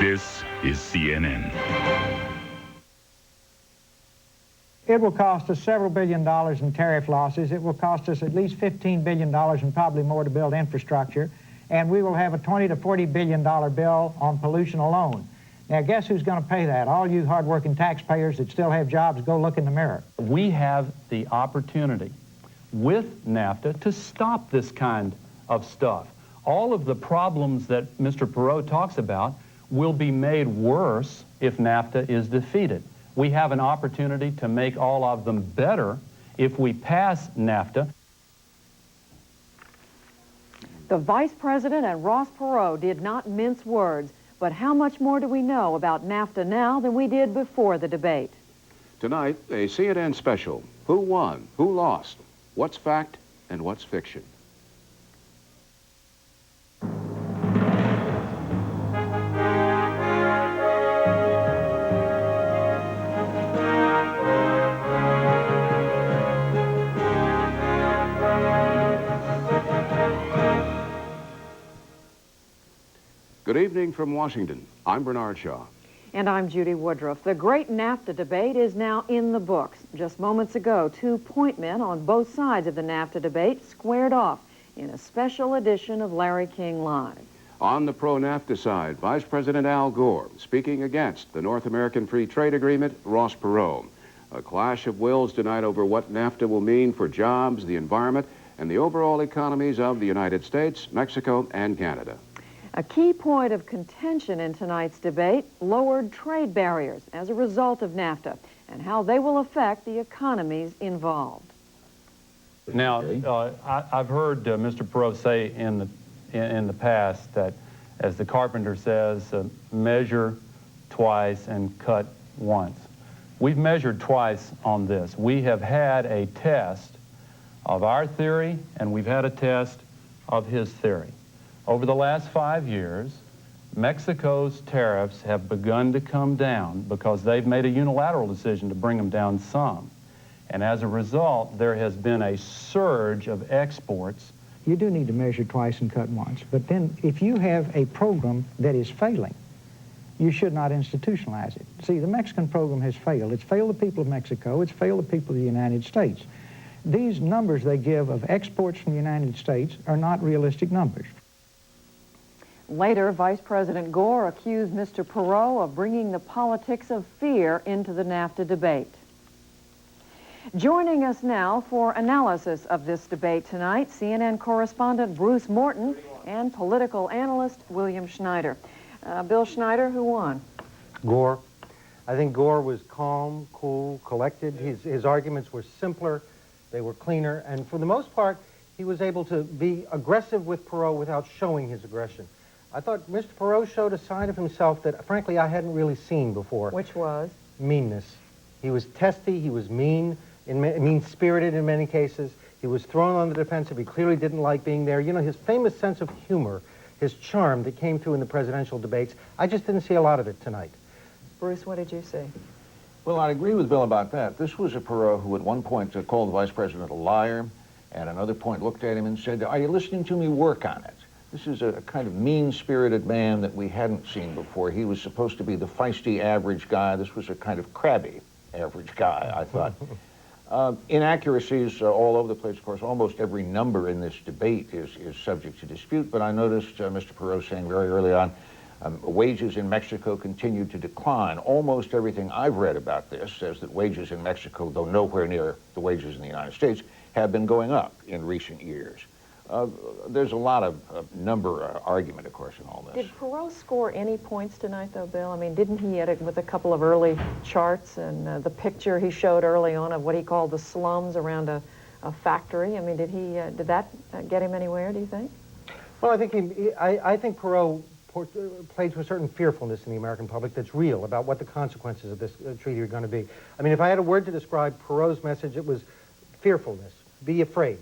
This is CNN. It will cost us several $billion in tariff losses. It will cost us at least $15 billion and probably more to build infrastructure. And we will have a $20 to $40 billion bill on pollution alone. Now, guess who's going to pay that? All you hardworking taxpayers that still have jobs, go look in the mirror. We have the opportunity with NAFTA to stop this kind of stuff. All of the problems that Mr. Perot talks about will be made worse if NAFTA is defeated. We have an opportunity to make all of them better if we pass NAFTA. The Vice President and Ross Perot did not mince words, but how much more do we know about NAFTA now than we did before the debate? Tonight, a CNN special. Who won? Who lost? What's fact and what's fiction? Good evening from Washington. I'm Bernard Shaw. And I'm Judy Woodruff. The great NAFTA debate is now in the books. Just moments ago, two point men on both sides of the NAFTA debate squared off in a special edition of Larry King Live. On the pro-NAFTA side, Vice President Al Gore speaking against the North American Free Trade Agreement, Ross Perot. A clash of wills tonight over what NAFTA will mean for jobs, the environment, and the overall economies of the United States, Mexico, and Canada. A key point of contention in tonight's debate, lowered trade barriers as a result of NAFTA and how they will affect the economies involved. Now, I've heard Mr. Perot say in the past that, as the carpenter says, measure twice and cut once. We've measured twice on this. We have had a test of our theory and we've had a test of his theory. Over the last 5 years, Mexico's tariffs have begun to come down because they've made a unilateral decision to bring them down some. And as a result, there has been a surge of exports. You do need to measure twice and cut once. But then if you have a program that is failing, you should not institutionalize it. See, the Mexican program has failed. It's failed the people of Mexico. It's failed the people of the United States. These numbers they give of exports from the United States are not realistic numbers. Later, Vice President Gore accused Mr. Perot of bringing the politics of fear into the NAFTA debate. Joining us now for analysis of this debate tonight, CNN correspondent Bruce Morton and political analyst William Schneider. Bill Schneider, who won? Gore. I think Gore was calm, cool, collected. His arguments were simpler, they were cleaner, and for the most part, he was able to be aggressive with Perot without showing his aggression. I thought Mr. Perot showed a side of himself that, frankly, I hadn't really seen before. Which was? Meanness. He was testy, he was mean, mean-spirited in many cases. He was thrown on the defensive. He clearly didn't like being there. You know, his famous sense of humor, his charm that came through in the presidential debates, I just didn't see a lot of it tonight. Bruce, what did you see? Well, I agree with Bill about that. This was a Perot who at one point called the vice president a liar, and at another point looked at him and said, "Are you listening to me? Work on it." This is a kind of mean-spirited man that we hadn't seen before. He was supposed to be the feisty average guy. This was a kind of crabby average guy, I thought. Inaccuracies all over the place, of course. Almost every number in this debate is subject to dispute, but I noticed Mr. Perot saying very early on, wages in Mexico continue to decline. Almost everything I've read about this says that wages in Mexico, though nowhere near the wages in the United States, have been going up in recent years. There's a lot of number argument, of course, in all this. Did Perot score any points tonight, though, Bill? I mean, didn't he, with a couple of early charts and the picture he showed early on of what he called the slums around a factory? I mean, did that get him anywhere, do you think? Well, I think Perot played to a certain fearfulness in the American public that's real about what the consequences of this treaty are going to be. I mean, if I had a word to describe Perot's message, it was fearfulness. Be afraid.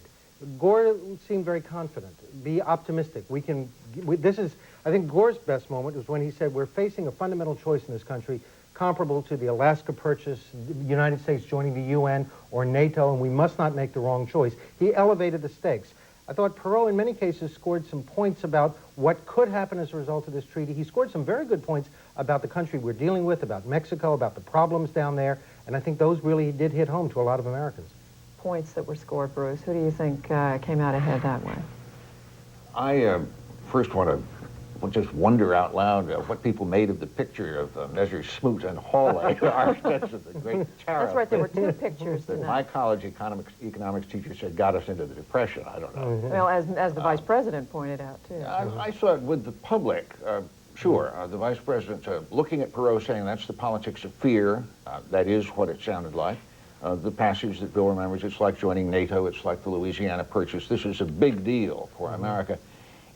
Gore seemed very confident. Be optimistic. I think Gore's best moment was when he said, we're facing a fundamental choice in this country comparable to the Alaska Purchase, the United States joining the UN or NATO, and we must not make the wrong choice. He elevated the stakes. I thought Perot, in many cases, scored some points about what could happen as a result of this treaty. He scored some very good points about the country we're dealing with, about Mexico, about the problems down there, and I think those really did hit home to a lot of Americans. Points that were scored, Bruce. Who do you think came out ahead that way? I first want to just wonder out loud what people made of the picture of Measures Smoot and Hawley, architects of the great tariff. That's right, there were two pictures that tonight. my college economics teacher said got us into the Depression. I don't know. Well, as the Vice President pointed out, too. I saw it with the public. Sure, the Vice President looking at Perot saying that's the politics of fear. That is what it sounded like. The passage that Bill remembers, it's like joining NATO, it's like the Louisiana Purchase. This is a big deal for America.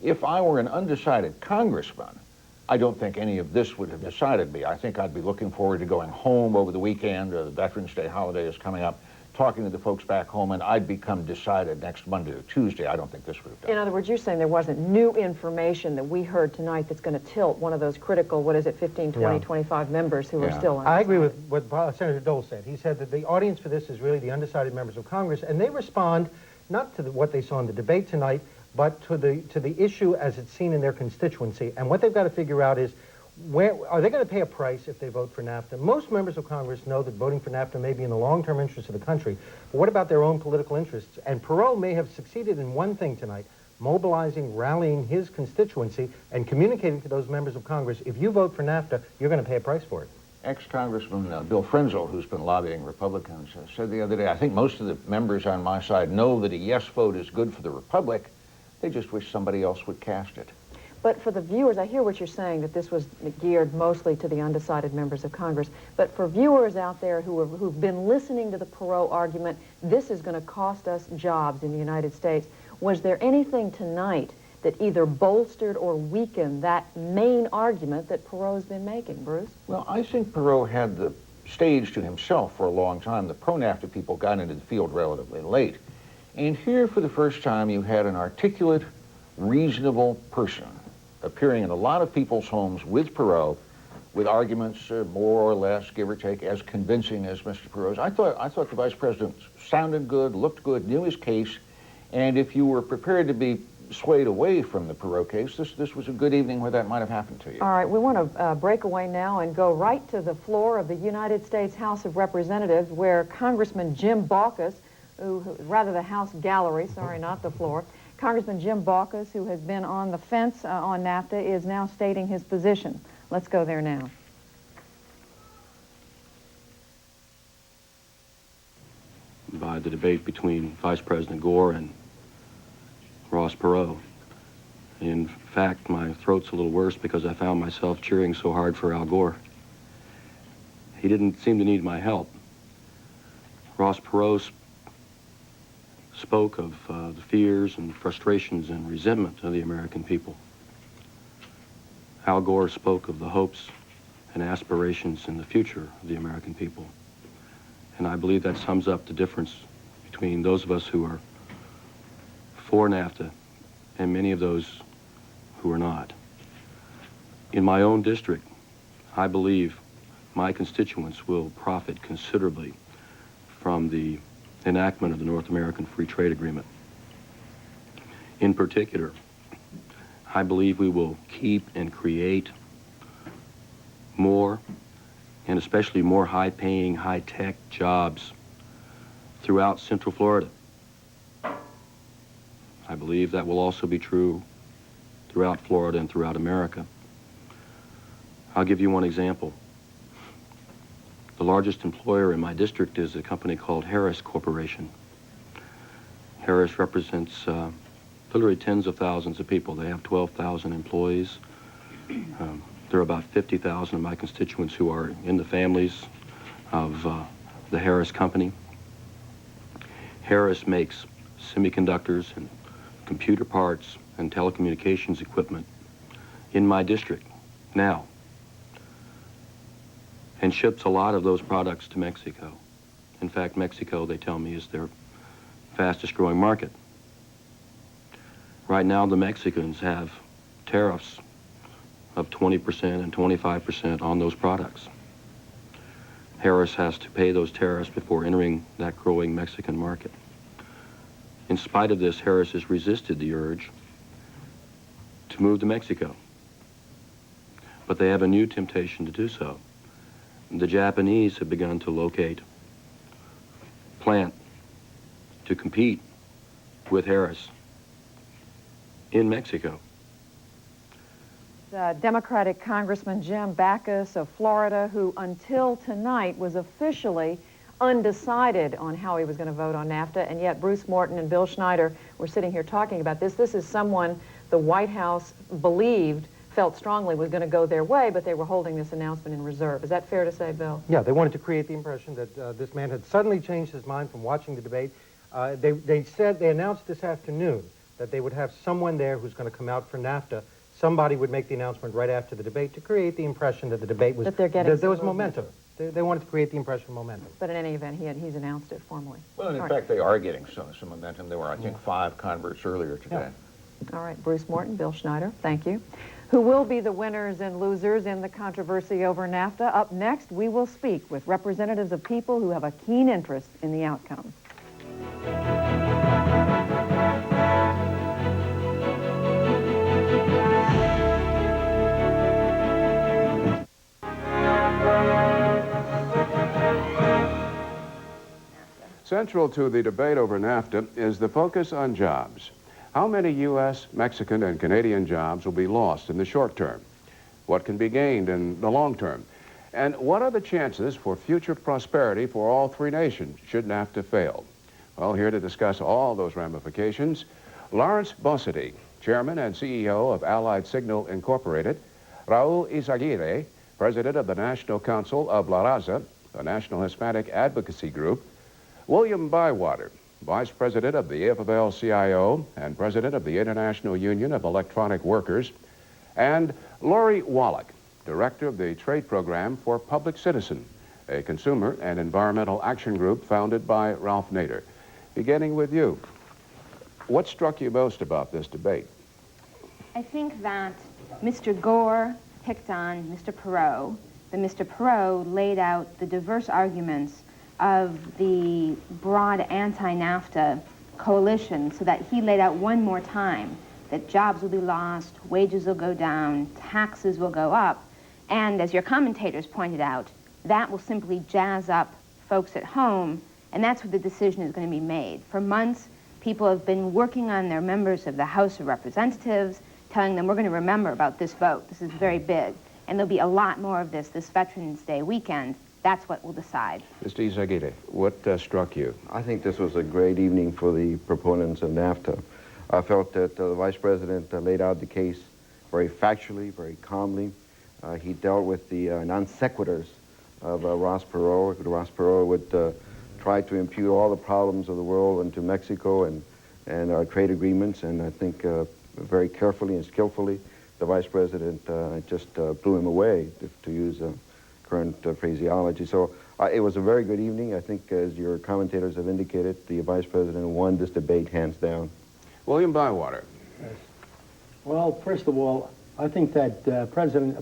If I were an undecided congressman, I don't think any of this would have decided me. I think I'd be looking forward to going home over the weekend. The Veterans Day holiday is coming up, talking to the folks back home, and I'd become decided next Monday or Tuesday. I don't think this would have done. In other words, you're saying there wasn't new information that we heard tonight that's going to tilt one of those critical, what is it, 15, 20, 25 members who are still undecided. I agree with what Senator Dole said. He said that the audience for this is really the undecided members of Congress, and they respond not to what they saw in the debate tonight, but to the issue as it's seen in their constituency. And what they've got to figure out is, where are they going to pay a price if they vote for NAFTA? Most members of Congress know that voting for NAFTA may be in the long-term interest of the country, but what about their own political interests? And Perot may have succeeded in one thing tonight, mobilizing, rallying his constituency, and communicating to those members of Congress, if you vote for NAFTA, you're going to pay a price for it. Ex-Congressman Bill Frenzel, who's been lobbying Republicans, said the other day, I think most of the members on my side know that a yes vote is good for the Republic. They just wish somebody else would cast it. But for the viewers, I hear what you're saying, that this was geared mostly to the undecided members of Congress. But for viewers out there who've been listening to the Perot argument, this is going to cost us jobs in the United States. Was there anything tonight that either bolstered or weakened that main argument that Perot's been making, Bruce? Well, I think Perot had the stage to himself for a long time. The pro-NAFTA people got into the field relatively late. And here, for the first time, you had an articulate, reasonable person appearing in a lot of people's homes with Perot, with arguments more or less, give or take, as convincing as Mr. Perot's. I thought the Vice President sounded good, looked good, knew his case, and if you were prepared to be swayed away from the Perot case, this was a good evening where that might have happened to you. All right, we want to break away now and go right to the floor of the United States House of Representatives, where Congressman Jim Baucus, rather the House gallery, sorry, not the floor. Congressman Jim Baucus, who has been on the fence on NAFTA, is now stating his position. Let's go there now. By the debate between Vice President Gore and Ross Perot. In fact, my throat's a little worse because I found myself cheering so hard for Al Gore. He didn't seem to need my help. Ross Perot spoke of the fears and frustrations and resentment of the American people. Al Gore spoke of the hopes and aspirations in the future of the American people. And I believe that sums up the difference between those of us who are for NAFTA and many of those who are not. In my own district, I believe my constituents will profit considerably from the enactment of the North American Free Trade Agreement. In particular, I believe we will keep and create more, and especially more high-paying, high-tech jobs throughout Central Florida. I believe that will also be true throughout Florida and throughout America. I'll give you one example. The largest employer in my district is a company called Harris Corporation. Harris represents literally tens of thousands of people. They have 12,000 employees. There are about 50,000 of my constituents who are in the families of the Harris Company. Harris makes semiconductors and computer parts and telecommunications equipment in my district now, and ships a lot of those products to Mexico. In fact, Mexico, they tell me, is their fastest growing market. Right now, the Mexicans have tariffs of 20% and 25% on those products. Harris has to pay those tariffs before entering that growing Mexican market. In spite of this, Harris has resisted the urge to move to Mexico. But they have a new temptation to do so. The Japanese have begun to locate plant to compete with Harris in Mexico. Democratic Congressman Jim Backus of Florida, who until tonight was officially undecided on how he was going to vote on NAFTA, and yet Bruce Morton and Bill Schneider were sitting here talking about this. This is someone the White House felt strongly was going to go their way, but they were holding this announcement in reserve. Is that fair to say, Bill? Yeah, they wanted to create the impression that this man had suddenly changed his mind from watching the debate. They announced this afternoon that they would have someone there who's going to come out for NAFTA. Somebody would make the announcement right after the debate to create the impression that the debate was, that there was momentum. They wanted to create the impression of momentum. But in any event, he's announced it formally. Well, and in fact, they are getting some momentum. There were, I think, 5 converts earlier today. All right, Bruce Morton, Bill Schneider, thank you. Who will be the winners and losers in the controversy over NAFTA? Up next, we will speak with representatives of people who have a keen interest in the outcome. Central to the debate over NAFTA is the focus on jobs. How many U.S., Mexican, and Canadian jobs will be lost in the short term? What can be gained in the long term? And what are the chances for future prosperity for all 3 nations should NAFTA fail? Well, here to discuss all those ramifications, Lawrence Bossidy, Chairman and CEO of Allied Signal Incorporated, Raul Izaguirre, President of the National Council of La Raza, the National Hispanic Advocacy Group, William Bywater, Vice President of the AFL-CIO and President of the International Union of Electronic Workers, and Lori Wallach, Director of the Trade Program for Public Citizen, a consumer and environmental action group founded by Ralph Nader. Beginning with you, what struck you most about this debate? I think that Mr. Gore picked on Mr. Perot, that Mr. Perot laid out the diverse arguments of the broad anti-NAFTA coalition, so that he laid out one more time that jobs will be lost, wages will go down, taxes will go up, and as your commentators pointed out, that will simply jazz up folks at home, and that's where the decision is going to be made. For months, people have been working on their members of the House of Representatives, telling them, we're going to remember about this vote, this is very big, and there'll be a lot more of this Veterans Day weekend. That's what will decide. Mr. Izaguirre, what struck you? I think this was a great evening for the proponents of NAFTA. I felt that the Vice President laid out the case very factually, very calmly. He dealt with the non sequiturs of Ross Perot. Ross Perot would try to impute all the problems of the world into Mexico and our trade agreements, and I think very carefully and skillfully, the Vice President just blew him away, to use current phraseology. So it was a very good evening. I think, as your commentators have indicated, the Vice President won this debate hands down. William Bywater. Yes. Well, first of all, I think that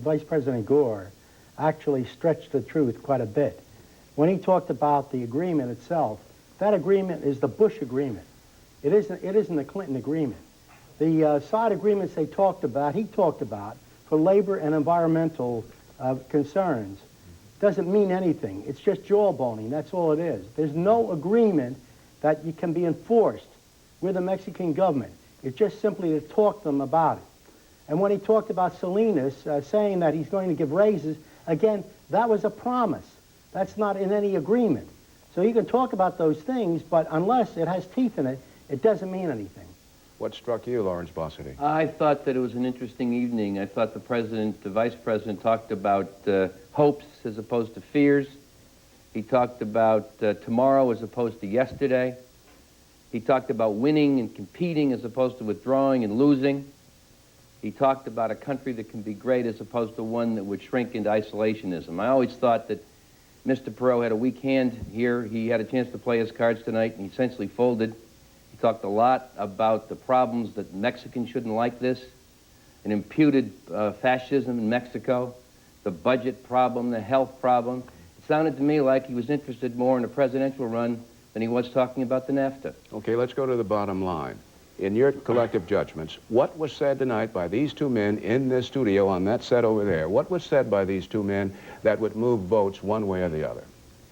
Vice President Gore actually stretched the truth quite a bit. When he talked about the agreement itself, that agreement is the Bush agreement. It isn't the Clinton agreement. The side agreements he talked about for labor and environmental concerns doesn't mean anything. It's just jawboning. That's all it is. There's no agreement that you can be enforced with the Mexican government. It's just simply to talk to them about it. And when he talked about Salinas saying that he's going to give raises, again, that was a promise. That's not in any agreement. So you can talk about those things, but unless it has teeth in it, it doesn't mean anything. What struck you, Lawrence Bossidy? I thought that it was an interesting evening. I thought the Vice President talked about hopes as opposed to fears. He talked about tomorrow as opposed to yesterday. He talked about winning and competing as opposed to withdrawing and losing. He talked about a country that can be great as opposed to one that would shrink into isolationism. I always thought that Mr. Perot had a weak hand here. He had a chance to play his cards tonight, and he essentially folded. He talked a lot about the problems that Mexicans shouldn't like this, an imputed fascism in Mexico, the budget problem, the health problem. It sounded to me like he was interested more in a presidential run than he was talking about the NAFTA. Okay, let's go to the bottom line. In your collective judgments, what was said tonight by these two men in this studio on that set over there? What was said by these two men that would move votes one way or the other?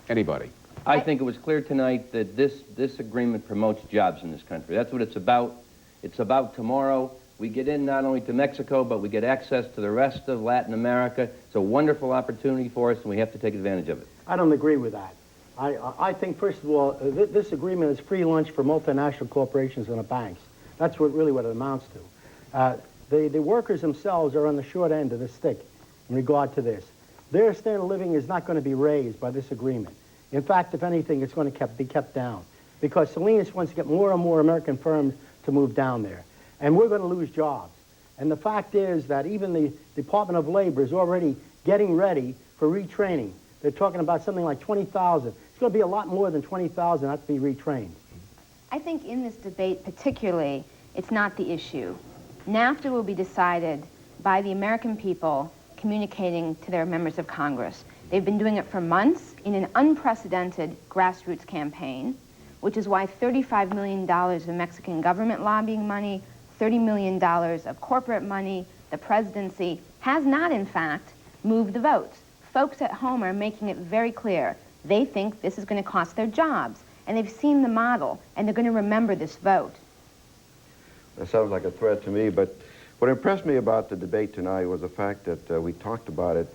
Anybody? I think it was clear tonight that this agreement promotes jobs in this country. That's what it's about. It's about tomorrow. We get in not only to Mexico, but we get access to the rest of Latin America. It's a wonderful opportunity for us, and we have to take advantage of it. I don't agree with that. I think, first of all, this agreement is free lunch for multinational corporations and the banks. That's really what it amounts to. The workers themselves are on the short end of the stick in regard to this. Their standard of living is not going to be raised by this agreement. In fact, if anything, it's going to be kept down, because Salinas wants to get more and more American firms to move down there. And we're going to lose jobs. And the fact is that even the Department of Labor is already getting ready for retraining. They're talking about something like 20,000. It's going to be a lot more than 20,000 that have to be retrained. I think in this debate particularly, it's not the issue. NAFTA will be decided by the American people communicating to their members of Congress. They've been doing it for months in an unprecedented grassroots campaign, which is why $35 million of Mexican government lobbying money, $30 million of corporate money, the presidency, has not, in fact, moved the votes. Folks at home are making it very clear. They think this is going to cost their jobs, and they've seen the model, and they're going to remember this vote. That sounds like a threat to me, but what impressed me about the debate tonight was the fact that we talked about it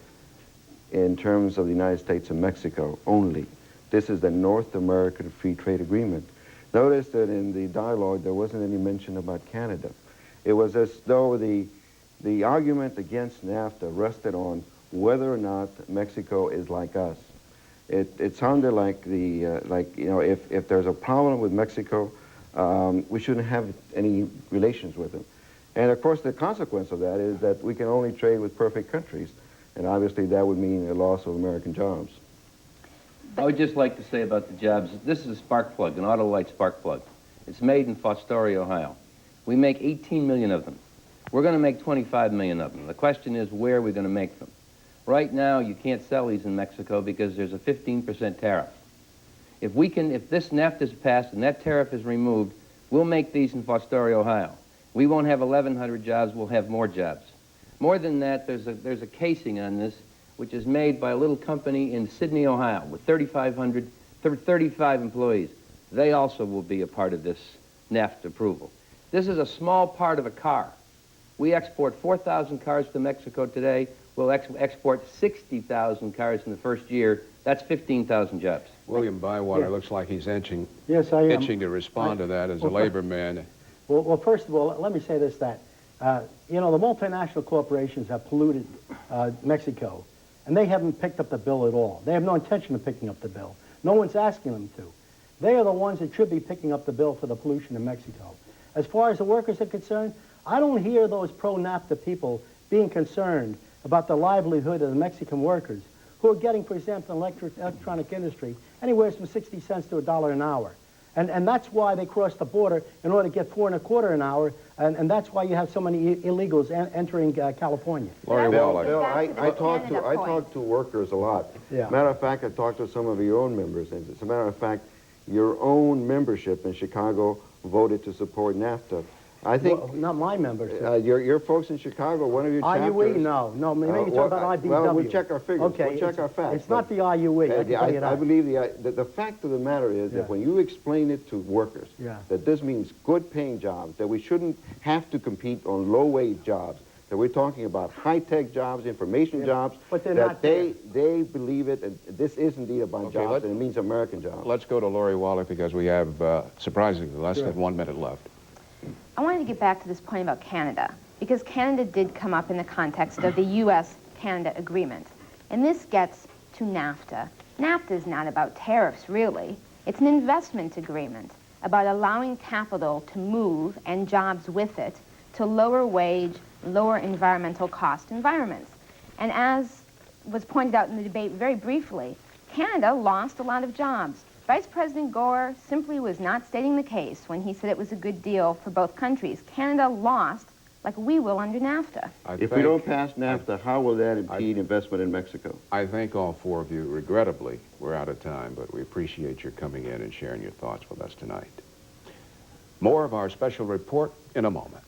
in terms of the United States and Mexico only. This is the North American Free Trade Agreement. Notice that in the dialogue there wasn't any mention about Canada. It was as though the argument against NAFTA rested on whether or not Mexico is like us. It sounded like if there's a problem with Mexico, we shouldn't have any relations with them. And of course the consequence of that is that we can only trade with perfect countries, and obviously that would mean a loss of American jobs. I would just like to say about the jobs, this is a spark plug, an Autolite spark plug. It's made in Fostoria, Ohio. We make 18 million of them. We're going to make 25 million of them. The question is, where are we going to make them? Right now, you can't sell these in Mexico because there's a 15% tariff. If this NAFTA is passed and that tariff is removed, we'll make these in Fostoria, Ohio. We won't have 1,100 jobs, we'll have more jobs. More than that, there's a casing on this, which is made by a little company in Sydney, Ohio, with 35 employees. They also will be a part of this NAFTA approval. This is a small part of a car. We export 4,000 cars to Mexico today. We'll export 60,000 cars in the first year. That's 15,000 jobs. William Bywater looks like he's itching to respond to that as a labor man. Well, first of all, let me say this, that, you know, the multinational corporations have polluted Mexico, and they haven't picked up the bill at all. They have no intention of picking up the bill. No one's asking them to. They are the ones that should be picking up the bill for the pollution in Mexico. As far as the workers are concerned, I don't hear those pro-NAFTA people being concerned about the livelihood of the Mexican workers who are getting, for example, in the electronic industry, anywhere from 60 cents to $1 an hour. And that's why they cross the border in order to get $4.25 an hour, and that's why you have so many illegals entering California. Bill, I talk to workers a lot. Yeah. Matter of fact, I talked to some of your own members. And as a matter of fact, your own membership in Chicago voted to support NAFTA. I think... Well, not my members. Your folks in Chicago, one of your chapters... IUE? No, maybe you're talking about IBW. Well, we'll check our figures. Okay, we'll check our facts. It's not the IUE, I believe the fact of the matter is that when you explain it to workers, that this means good-paying jobs, that we shouldn't have to compete on low-wage jobs, that we're talking about high-tech jobs, information jobs, but they're that not they believe it, and this is indeed about jobs, and it means American jobs. Let's go to Lori Wallach because we have, surprisingly, less than 1 minute left. I wanted to get back to this point about Canada, because Canada did come up in the context of the U.S.-Canada agreement. And this gets to NAFTA. NAFTA is not about tariffs, really. It's an investment agreement about allowing capital to move and jobs with it to lower wage, lower environmental cost environments. And as was pointed out in the debate very briefly, Canada lost a lot of jobs. Vice President Gore simply was not stating the case when he said it was a good deal for both countries. Canada lost like we will under NAFTA. If we don't pass NAFTA, how will that impede investment in Mexico? I thank all four of you. Regrettably, we're out of time, but we appreciate your coming in and sharing your thoughts with us tonight. More of our special report in a moment.